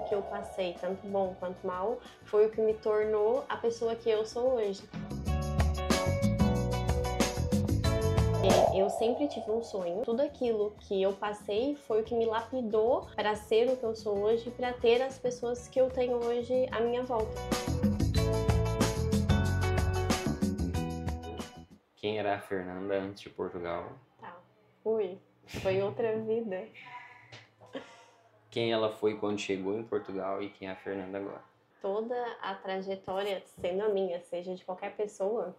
aquilo que eu passei, tanto bom quanto mal, foi o que me tornou a pessoa que eu sou hoje. Eu sempre tive um sonho. Tudo aquilo que eu passei foi o que me lapidou para ser o que eu sou hoje, para ter as pessoas que eu tenho hoje à minha volta. Quem era a Fernanda antes de Portugal? Tá. Foi outra vida. Quem ela foi quando chegou em Portugal e quem é a Fernanda agora? Toda a trajetória, sendo a minha, seja de qualquer pessoa,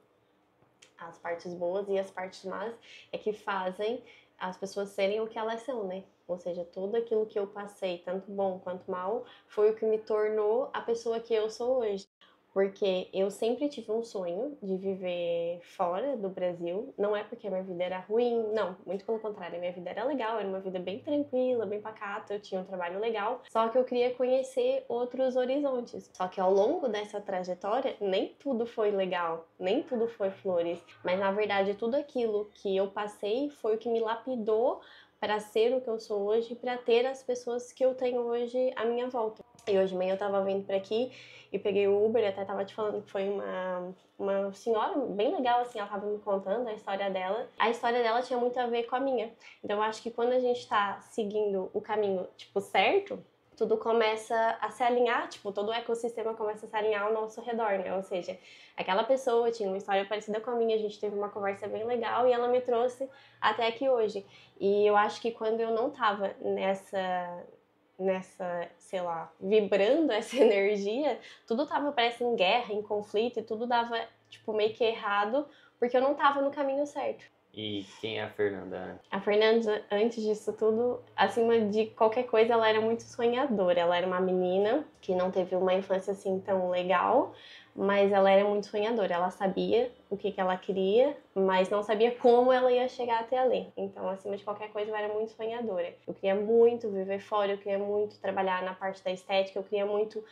as partes boas e as partes más é que fazem as pessoas serem o que elas são, né? Ou seja, tudo aquilo que eu passei, tanto bom quanto mal, foi o que me tornou a pessoa que eu sou hoje. Porque eu sempre tive um sonho de viver fora do Brasil. Não é porque a minha vida era ruim, não, muito pelo contrário, a minha vida era legal, era uma vida bem tranquila, bem pacata, eu tinha um trabalho legal, só que eu queria conhecer outros horizontes. Só que ao longo dessa trajetória, nem tudo foi legal, nem tudo foi flores, mas na verdade tudo aquilo que eu passei foi o que me lapidou para ser o que eu sou hoje, para ter as pessoas que eu tenho hoje à minha volta. E hoje de manhã eu tava vindo pra aqui e peguei o Uber e até tava te falando que foi uma senhora bem legal, assim, ela tava me contando a história dela. A história dela tinha muito a ver com a minha. Então eu acho que quando a gente tá seguindo o caminho, tipo, certo, tudo começa a se alinhar, tipo, todo o ecossistema começa a se alinhar ao nosso redor, né? Ou seja, aquela pessoa tinha uma história parecida com a minha, a gente teve uma conversa bem legal e ela me trouxe até aqui hoje. E eu acho que quando eu não tava nessa, sei lá, vibrando essa energia, tudo tava, parece, em guerra, em conflito, e tudo dava, tipo, meio que errado, porque eu não tava no caminho certo. E quem é a Fernanda? A Fernanda, antes disso tudo, acima de qualquer coisa, ela era muito sonhadora. Ela era uma menina que não teve uma infância assim tão legal, mas ela era muito sonhadora. Ela sabia o que ela queria, mas não sabia como ela ia chegar até ali. Então, acima de qualquer coisa, eu era muito sonhadora. Eu queria muito viver fora, eu queria muito trabalhar na parte da estética, eu queria muito,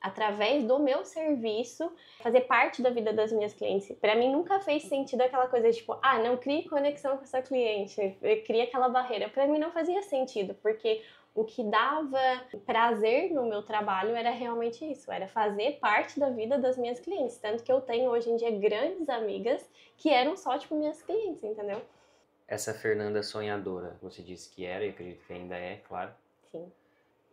através do meu serviço, fazer parte da vida das minhas clientes. Pra mim nunca fez sentido aquela coisa de tipo, não crie conexão com essa cliente, cria aquela barreira. Pra mim não fazia sentido, porque o que dava prazer no meu trabalho era realmente isso, era fazer parte da vida das minhas clientes. Tanto que eu tenho hoje em dia grandes amigas que eram só, tipo, minhas clientes, entendeu? Essa Fernanda sonhadora, você disse que era, e acredito que ainda é, claro. Sim.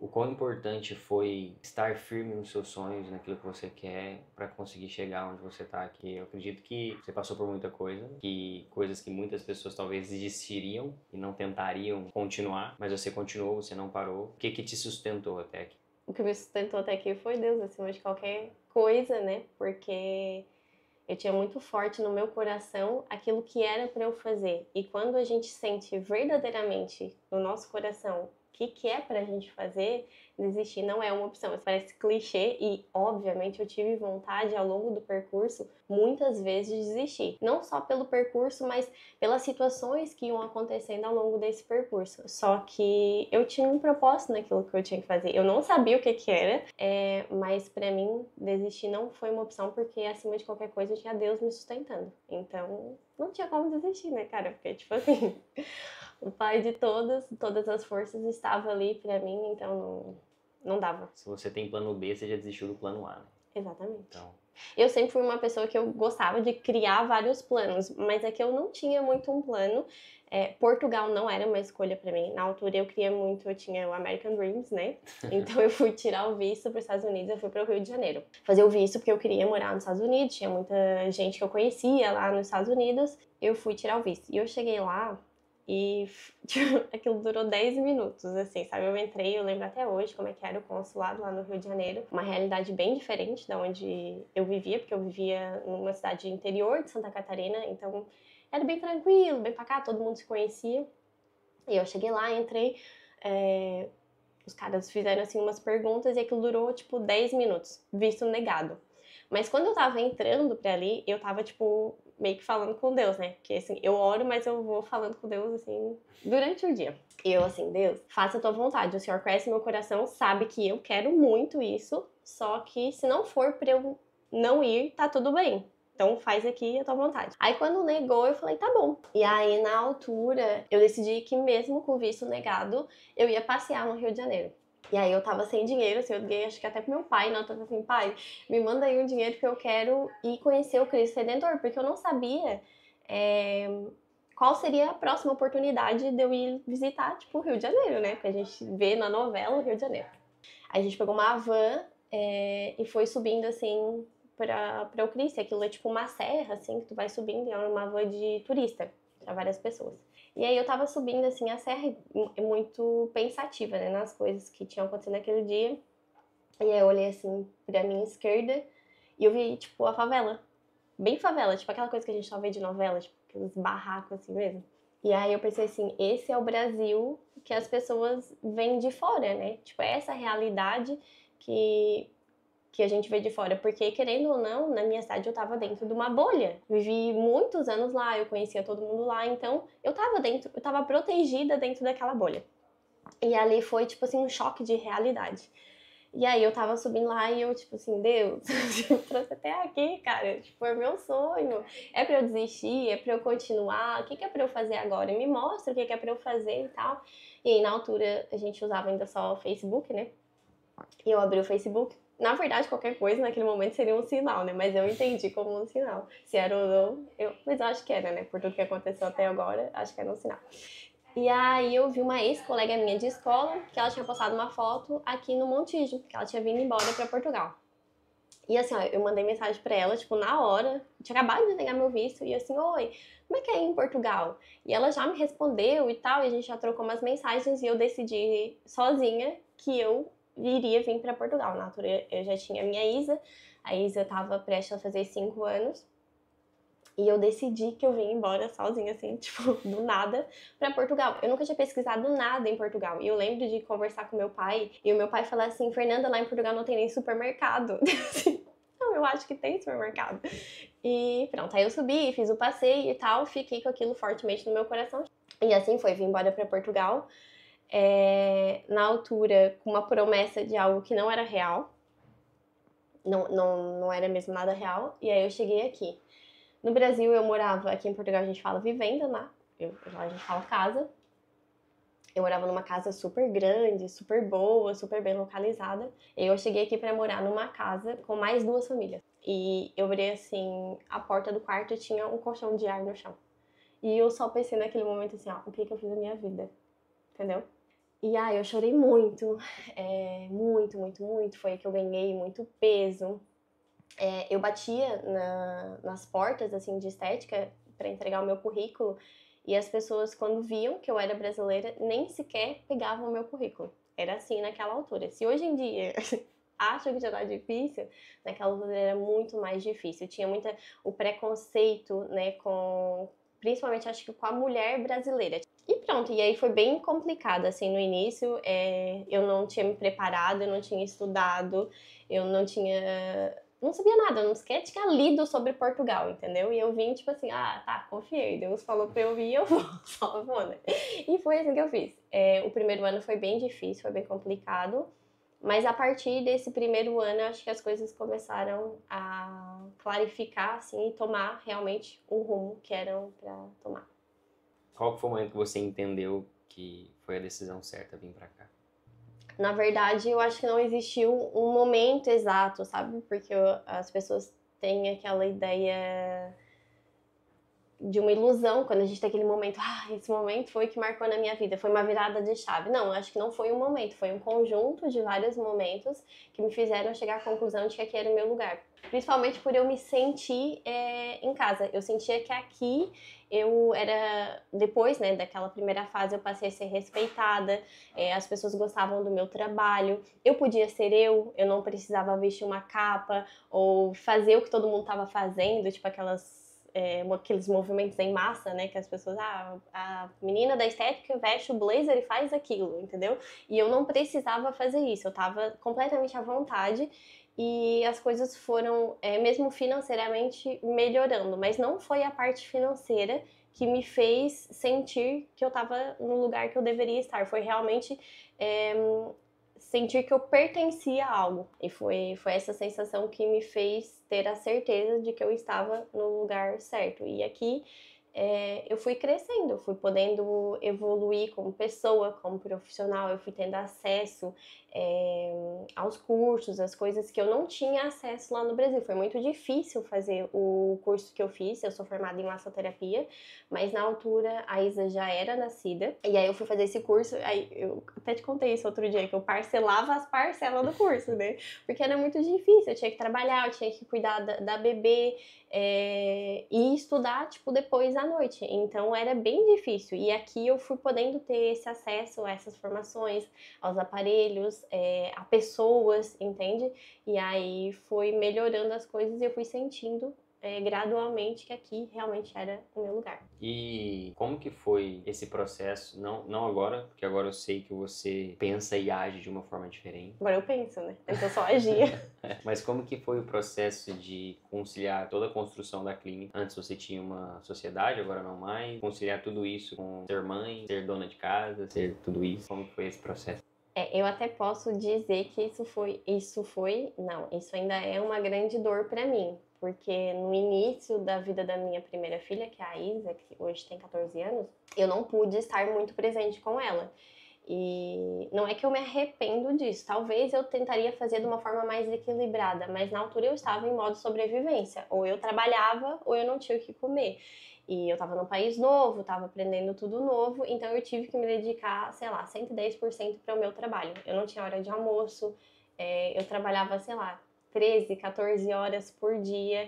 O quão importante foi estar firme nos seus sonhos, naquilo que você quer, para conseguir chegar onde você está aqui? Eu acredito que você passou por muita coisa, que coisas que muitas pessoas talvez desistiriam e não tentariam continuar, mas você continuou, você não parou. O que te sustentou até aqui? O que me sustentou até aqui foi Deus, acima de qualquer coisa, né? Porque eu tinha muito forte no meu coração aquilo que era para eu fazer. E quando a gente sente verdadeiramente no nosso coração o que é pra gente fazer, desistir não é uma opção. Isso parece clichê e, obviamente, eu tive vontade ao longo do percurso, muitas vezes, de desistir. Não só pelo percurso, mas pelas situações que iam acontecendo ao longo desse percurso. Só que eu tinha um propósito naquilo que eu tinha que fazer. Eu não sabia o que era, mas pra mim, desistir não foi uma opção, porque acima de qualquer coisa eu tinha Deus me sustentando. Então, não tinha como desistir, né, cara? Porque, tipo assim, o pai de todas as forças estava ali pra mim, então não dava. Se você tem plano B, você já desistiu do plano A, né? Exatamente. Então, eu sempre fui uma pessoa que eu gostava de criar vários planos, mas é que eu não tinha muito um plano. Portugal não era uma escolha pra mim. Na altura eu queria muito, eu tinha o American Dreams, né? Então eu fui tirar o visto para os Estados Unidos, eu fui para o Rio de Janeiro. Fazer o visto porque eu queria morar nos Estados Unidos, tinha muita gente que eu conhecia lá nos Estados Unidos. Eu fui tirar o visto. E eu cheguei lá e aquilo durou 10 minutos, assim, sabe? Eu entrei, eu lembro até hoje como é que era o consulado lá no Rio de Janeiro. Uma realidade bem diferente da onde eu vivia, porque eu vivia numa cidade interior de Santa Catarina, então era bem tranquilo, bem pacato, todo mundo se conhecia. E eu cheguei lá, entrei, os caras fizeram, assim, umas perguntas e aquilo durou, tipo, 10 minutos, visto negado. Mas quando eu tava entrando pra ali, eu tava, tipo, meio que falando com Deus, né? Porque, assim, eu oro, mas eu vou falando com Deus, assim, durante o dia. E eu, assim, Deus, faça a tua vontade. O Senhor conhece meu coração, sabe que eu quero muito isso, só que se não for pra eu não ir, tá tudo bem. Então faz aqui a tua vontade. Aí quando negou, eu falei, tá bom. E aí, na altura, eu decidi que mesmo com o visto negado, eu ia passear no Rio de Janeiro. E aí eu tava sem dinheiro, assim, eu liguei acho que até pro meu pai, né? Eu tava assim, pai, me manda aí um dinheiro que eu quero ir conhecer o Cristo Redentor, porque eu não sabia qual seria a próxima oportunidade de eu ir visitar, tipo, o Rio de Janeiro, né? Porque a gente vê na novela o Rio de Janeiro. Aí a gente pegou uma van e foi subindo, assim, pra o Cristo. Aquilo é tipo uma serra, assim, que tu vai subindo, e é uma van de turista, pra várias pessoas. E aí eu tava subindo, assim, a serra muito pensativa, né, nas coisas que tinham acontecido naquele dia. E aí eu olhei, assim, pra minha esquerda e eu vi, tipo, a favela. Bem favela, tipo aquela coisa que a gente só vê de novela, tipo, aqueles barracos assim mesmo. E aí eu pensei assim, esse é o Brasil que as pessoas veem de fora, né? Tipo, é essa realidade que que a gente vê de fora, porque querendo ou não, na minha cidade eu tava dentro de uma bolha. Vivi muitos anos lá, eu conhecia todo mundo lá, então eu tava dentro, eu tava protegida dentro daquela bolha. E ali foi tipo assim um choque de realidade. E aí eu tava subindo lá e eu, tipo assim, Deus, trouxe até aqui, cara. Tipo, é meu sonho. É pra eu desistir? É pra eu continuar? O que é pra eu fazer agora? Me mostra o que é pra eu fazer e tal. E aí, na altura, a gente usava ainda só o Facebook, né? E eu abri o Facebook. Na verdade, qualquer coisa naquele momento seria um sinal, né? Mas eu entendi como um sinal. Se era ou não, mas eu acho que era, né? Por tudo que aconteceu até agora, acho que era um sinal. E aí eu vi uma ex-colega minha de escola que ela tinha postado uma foto aqui no Montijo, que ela tinha vindo embora pra Portugal. E assim, ó, eu mandei mensagem pra ela, tipo, na hora, tinha acabado de negar meu visto, e assim, oi, como é que é ir em Portugal? E ela já me respondeu e tal, e a gente já trocou umas mensagens, e eu decidi sozinha que eu iria vir pra Portugal. Na altura eu já tinha a minha Isa, a Isa tava prestes a fazer 5 anos, e eu decidi que eu vim embora sozinha, assim, tipo, do nada, pra Portugal. Eu nunca tinha pesquisado nada em Portugal. E eu lembro de conversar com meu pai, e o meu pai falar assim, Fernanda, lá em Portugal não tem nem supermercado. Não, eu acho que tem supermercado. E pronto, aí eu subi, fiz o passeio e tal, fiquei com aquilo fortemente no meu coração. E assim foi, vim embora pra Portugal. Na altura, com uma promessa de algo que não era real. Não era mesmo nada real. E aí eu cheguei aqui. No Brasil, eu morava, aqui em Portugal a gente fala vivenda, né? Lá a gente fala casa. Eu morava numa casa super grande, super boa, super bem localizada. E eu cheguei aqui pra morar numa casa com mais 2 famílias. E eu abri assim, a porta do quarto e tinha um colchão de ar no chão. E eu só pensei naquele momento assim, ó, o que eu fiz da minha vida? Entendeu? E aí eu chorei muito, muito. Foi aí que eu ganhei muito peso. Eu batia nas portas assim de estética para entregar o meu currículo e as pessoas quando viam que eu era brasileira nem sequer pegavam o meu currículo. Era assim naquela altura. Se hoje em dia acham que já tá difícil, naquela altura era muito mais difícil. Tinha muita o preconceito, né, com principalmente acho que com a mulher brasileira. E pronto, e aí foi bem complicado assim no início. Eu não tinha me preparado, eu não tinha estudado, eu não sabia nada, não sequer tinha lido sobre Portugal, entendeu? E eu vim, tipo assim, ah, tá, confiei, Deus falou pra eu vir, eu vou, só vou, né? E foi assim que eu fiz. O primeiro ano foi bem difícil, foi bem complicado, mas a partir desse primeiro ano, eu acho que as coisas começaram a clarificar, assim, e tomar realmente o rumo que eram pra tomar. Qual foi o momento que você entendeu que foi a decisão certa vir pra cá? Na verdade, eu acho que não existiu um momento exato, sabe? Porque as pessoas têm aquela ideia de uma ilusão quando a gente tem aquele momento, esse momento foi o que marcou na minha vida, foi uma virada de chave. Não, acho que não foi um momento, foi um conjunto de vários momentos que me fizeram chegar à conclusão de que aqui era o meu lugar. Principalmente por eu me sentir em casa. Eu sentia que aqui eu era, depois, né, daquela primeira fase, eu passei a ser respeitada, as pessoas gostavam do meu trabalho, eu podia ser eu não precisava vestir uma capa ou fazer o que todo mundo estava fazendo, tipo aqueles movimentos em massa, né, que as pessoas, a menina da estética veste o blazer e faz aquilo, entendeu? E eu não precisava fazer isso, eu tava completamente à vontade e as coisas foram, mesmo financeiramente, melhorando, mas não foi a parte financeira que me fez sentir que eu tava no lugar que eu deveria estar, foi realmente sentir que eu pertencia a algo. E foi essa sensação que me fez ter a certeza de que eu estava no lugar certo. E aqui eu fui crescendo, eu fui podendo evoluir como pessoa, como profissional, eu fui tendo acesso aos cursos, às coisas que eu não tinha acesso lá no Brasil. Foi muito difícil fazer o curso que eu fiz, eu sou formada em massoterapia, mas na altura a Isa já era nascida, e aí eu fui fazer esse curso, aí eu até te contei isso outro dia, que eu parcelava as parcelas do curso, né? Porque era muito difícil, eu tinha que trabalhar, eu tinha que cuidar da bebê, e estudar, tipo, depois à noite. Então era bem difícil. E aqui eu fui podendo ter esse acesso a essas formações, aos aparelhos, a pessoas, entende? E aí foi melhorando as coisas e eu fui sentindo gradualmente que aqui realmente era o meu lugar. E como que foi esse processo? Não agora, porque agora eu sei que você pensa e age de uma forma diferente. Agora eu penso, né? Antes eu só agia. Mas como que foi o processo de conciliar toda a construção da clínica? Antes você tinha uma sociedade, agora não mais. Conciliar tudo isso com ser mãe, ser dona de casa, ser tudo isso. Como que foi esse processo? Eu até posso dizer que isso ainda é uma grande dor para mim, porque no início da vida da minha primeira filha, que é a Isa, que hoje tem 14 anos, eu não pude estar muito presente com ela. E não é que eu me arrependo disso, talvez eu tentaria fazer de uma forma mais equilibrada, mas na altura eu estava em modo sobrevivência, ou eu trabalhava ou eu não tinha o que comer. E eu estava num país novo, estava aprendendo tudo novo, então eu tive que me dedicar, sei lá, 110% para o meu trabalho. Eu não tinha hora de almoço, eu trabalhava, sei lá, 13, 14 horas por dia,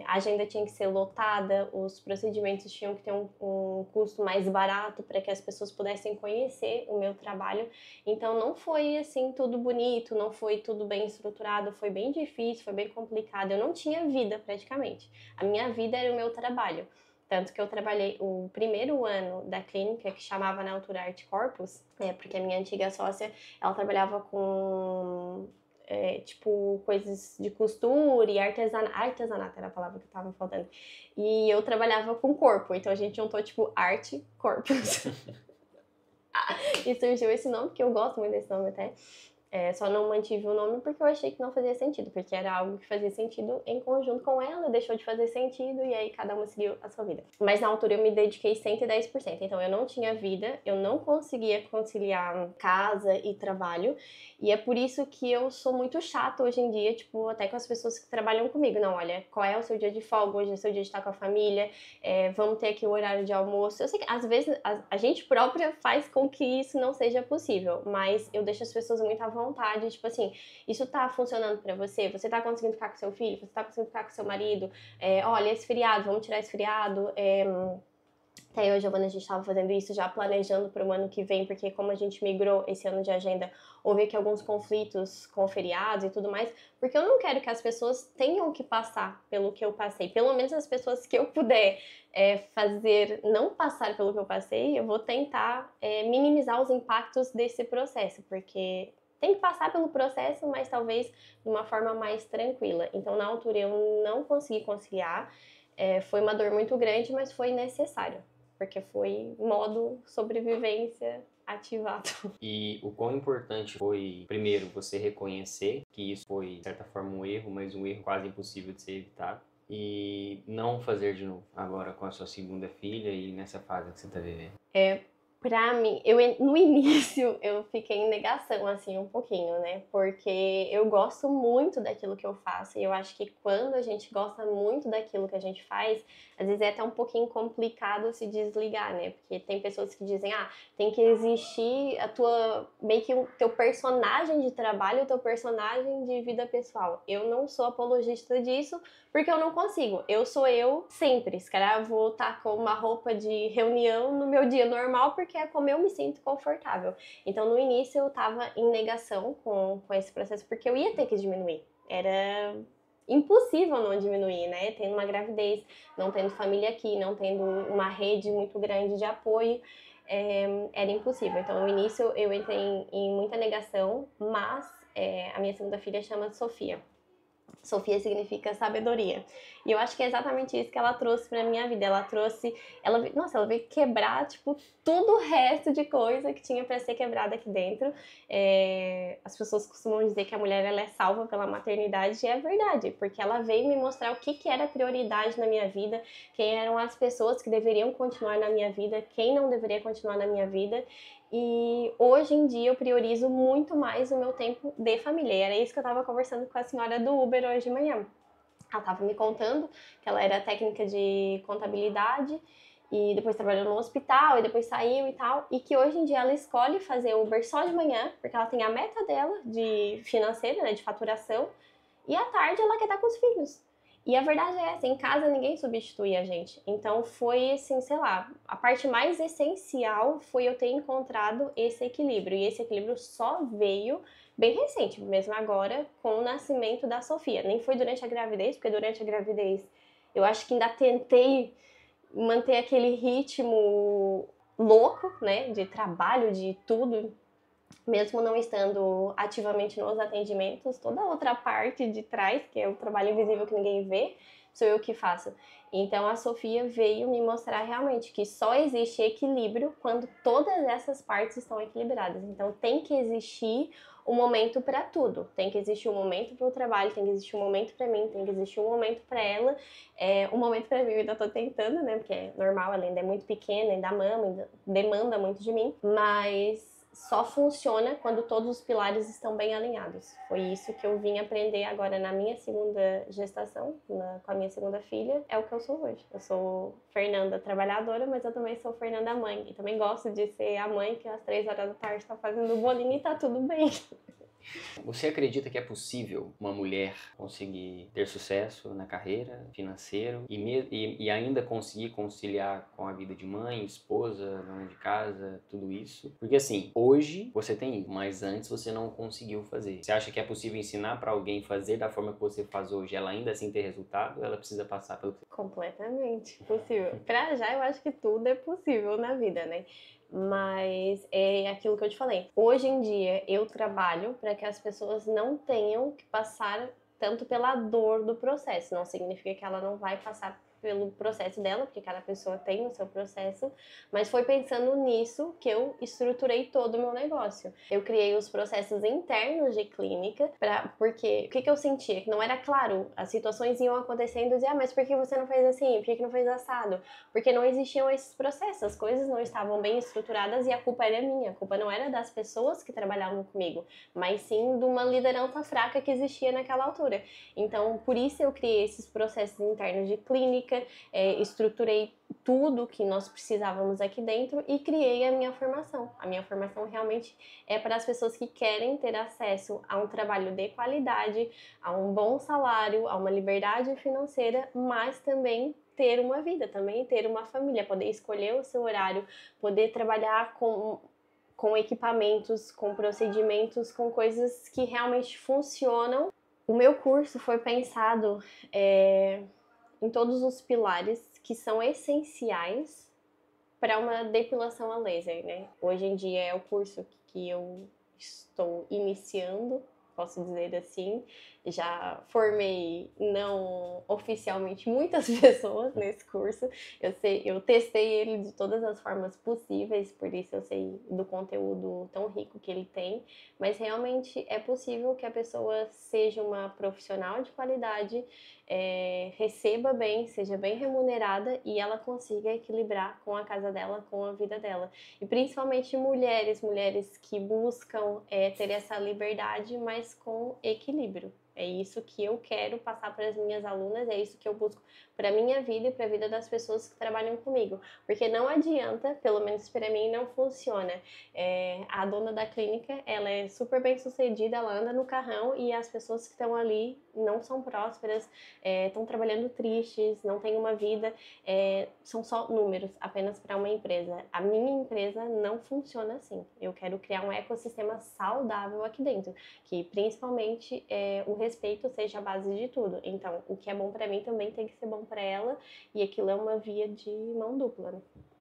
a agenda tinha que ser lotada, os procedimentos tinham que ter um custo mais barato para que as pessoas pudessem conhecer o meu trabalho. Então não foi assim tudo bonito, não foi tudo bem estruturado, foi bem difícil, foi bem complicado. Eu não tinha vida praticamente. A minha vida era o meu trabalho. Tanto que eu trabalhei o primeiro ano da clínica, que chamava na altura Art Corpus, porque a minha antiga sócia, ela trabalhava com tipo, coisas de costura e artesanato era a palavra que tava faltando. E eu trabalhava com corpo, então a gente juntou, tipo, arte, corpus. E surgiu esse nome, porque eu gosto muito desse nome até. Só não mantive o nome porque eu achei que não fazia sentido, porque era algo que fazia sentido em conjunto com ela, deixou de fazer sentido e aí cada uma seguiu a sua vida. Mas na altura eu me dediquei 110%, então eu não tinha vida, eu não conseguia conciliar casa e trabalho, e é por isso que eu sou muito chata hoje em dia, tipo, até com as pessoas que trabalham comigo. Não, olha, qual é o seu dia de folga? Hoje é o seu dia de estar com a família, vamos ter aqui o horário de almoço. Eu sei que às vezes a gente própria faz com que isso não seja possível, mas eu deixo as pessoas muito à vontade, tipo assim, isso tá funcionando pra você? Você tá conseguindo ficar com seu filho? Você tá conseguindo ficar com seu marido? Olha, esse feriado, vamos tirar esse feriado. Até eu e a Giovana, a gente estava fazendo isso já planejando para o ano que vem, porque como a gente migrou esse ano de agenda, houve aqui alguns conflitos com feriados e tudo mais, porque eu não quero que as pessoas tenham que passar pelo que eu passei. Pelo menos as pessoas que eu puder fazer não passar pelo que eu passei, eu vou tentar minimizar os impactos desse processo, porque tem que passar pelo processo, mas talvez de uma forma mais tranquila. Então, na altura, eu não consegui conciliar. Foi uma dor muito grande, mas foi necessário, porque foi modo sobrevivência ativado. E o quão importante foi, primeiro, você reconhecer que isso foi, de certa forma, um erro, mas um erro quase impossível de ser evitado. E não fazer de novo, agora com a sua segunda filha e nessa fase que você está vivendo. Pra mim, no início eu fiquei em negação, assim, um pouquinho, né? Porque eu gosto muito daquilo que eu faço e eu acho que quando a gente gosta muito daquilo que a gente faz, às vezes é até um pouquinho complicado se desligar, né? Porque tem pessoas que dizem, tem que existir meio que o teu personagem de trabalho e o teu personagem de vida pessoal. Eu não sou apologista disso, porque eu não consigo. Eu sou eu sempre. Se calhar eu vou estar com uma roupa de reunião no meu dia normal, porque é como eu me sinto confortável. Então, no início, eu tava em negação com esse processo, porque eu ia ter que diminuir. Era impossível não diminuir, né? Tendo uma gravidez, não tendo família aqui, não tendo uma rede muito grande de apoio, era impossível. Então, no início, eu entrei em muita negação, mas a minha segunda filha chama Sofia. Sofia significa sabedoria. E eu acho que é exatamente isso que ela trouxe pra minha vida. Ela trouxe, ela veio quebrar, tipo, tudo o resto de coisa que tinha pra ser quebrada aqui dentro. As pessoas costumam dizer que a mulher, ela é salva pela maternidade, e é verdade, porque ela veio me mostrar o que era prioridade na minha vida, quem eram as pessoas que deveriam continuar na minha vida, quem não deveria continuar na minha vida. E hoje em dia eu priorizo muito mais o meu tempo de família. E era isso que eu estava conversando com a senhora do Uber hoje de manhã. Ela estava me contando que ela era técnica de contabilidade e depois trabalhou no hospital e depois saiu e tal. E que hoje em dia ela escolhe fazer Uber só de manhã, porque ela tem a meta dela de financeira, né, de faturação. E à tarde ela quer estar com os filhos. E a verdade é essa, em casa ninguém substitui a gente. Então foi assim, sei lá, a parte mais essencial foi eu ter encontrado esse equilíbrio. E esse equilíbrio só veio bem recente, mesmo agora, com o nascimento da Sofia. Nem foi durante a gravidez, porque durante a gravidez eu acho que ainda tentei manter aquele ritmo louco, né, de trabalho, de tudo, mesmo não estando ativamente nos atendimentos, toda a outra parte de trás, que é o trabalho invisível que ninguém vê, sou eu que faço. Então a Sofia veio me mostrar realmente que só existe equilíbrio quando todas essas partes estão equilibradas. Então tem que existir um momento para tudo. Tem que existir um momento para o trabalho, tem que existir um momento para mim, tem que existir um momento para ela. Um momento para mim eu ainda tô tentando, né? Porque é normal, ela ainda é muito pequena, ainda mama, ainda demanda muito de mim. Mas só funciona quando todos os pilares estão bem alinhados. Foi isso que eu vim aprender agora na minha segunda gestação, com a minha segunda filha. É o que eu sou hoje. Eu sou Fernanda trabalhadora, mas eu também sou Fernanda mãe. E também gosto de ser a mãe que às 3 horas da tarde está fazendo o bolinho e tá tudo bem. Você acredita que é possível uma mulher conseguir ter sucesso na carreira, financeiro, e ainda conseguir conciliar com a vida de mãe, esposa, dona de casa, tudo isso? Porque assim, hoje você tem, mas antes você não conseguiu fazer. Você acha que é possível ensinar para alguém fazer da forma que você faz hoje, ela ainda assim ter resultado, ou ela precisa passar pelo... Completamente possível. Pra já, eu acho que tudo é possível na vida, né? Mas é aquilo que eu te falei. Hoje em dia, eu trabalho para que as pessoas não tenham que passar tanto pela dor do processo. Não significa que ela não vai passar pelo processo dela, porque cada pessoa tem o seu processo, mas foi pensando nisso que eu estruturei todo o meu negócio. Eu criei os processos internos de clínica, porque o que eu sentia? Que não era claro, as situações iam acontecendo e dizia, mas por que você não fez assim? Por que não fez assado? Porque não existiam esses processos, as coisas não estavam bem estruturadas e a culpa era minha, a culpa não era das pessoas que trabalhavam comigo, mas sim de uma liderança fraca que existia naquela altura. Então, por isso eu criei esses processos internos de clínica, estruturei tudo que nós precisávamos aqui dentro e criei a minha formação. A minha formação realmente é para as pessoas que querem ter acesso a um trabalho de qualidade, a um bom salário, a uma liberdade financeira, mas também ter uma vida, também ter uma família, poder escolher o seu horário, poder trabalhar com equipamentos, com procedimentos, com coisas que realmente funcionam. O meu curso foi pensado em todos os pilares que são essenciais para uma depilação a laser, né? Hoje em dia é o curso que eu estou iniciando, posso dizer assim. Já formei não oficialmente muitas pessoas nesse curso. Eu testei ele de todas as formas possíveis, por isso eu sei do conteúdo tão rico que ele tem. Mas realmente é possível que a pessoa seja uma profissional de qualidade, receba bem, seja bem remunerada e ela consiga equilibrar com a casa dela, com a vida dela. E principalmente mulheres que buscam ter essa liberdade, mas com equilíbrio. É isso que eu quero passar para as minhas alunas, é isso que eu busco para a minha vida e para a vida das pessoas que trabalham comigo. Porque não adianta, pelo menos para mim não funciona. A dona da clínica, ela é super bem sucedida, ela anda no carrão e as pessoas que estão ali não são prósperas, estão trabalhando tristes, não têm uma vida, são só números apenas para uma empresa. A minha empresa não funciona assim. Eu quero criar um ecossistema saudável aqui dentro, que principalmente o respeito seja a base de tudo. Então, o que é bom para mim também tem que ser bom para ela, e aquilo é uma via de mão dupla, né?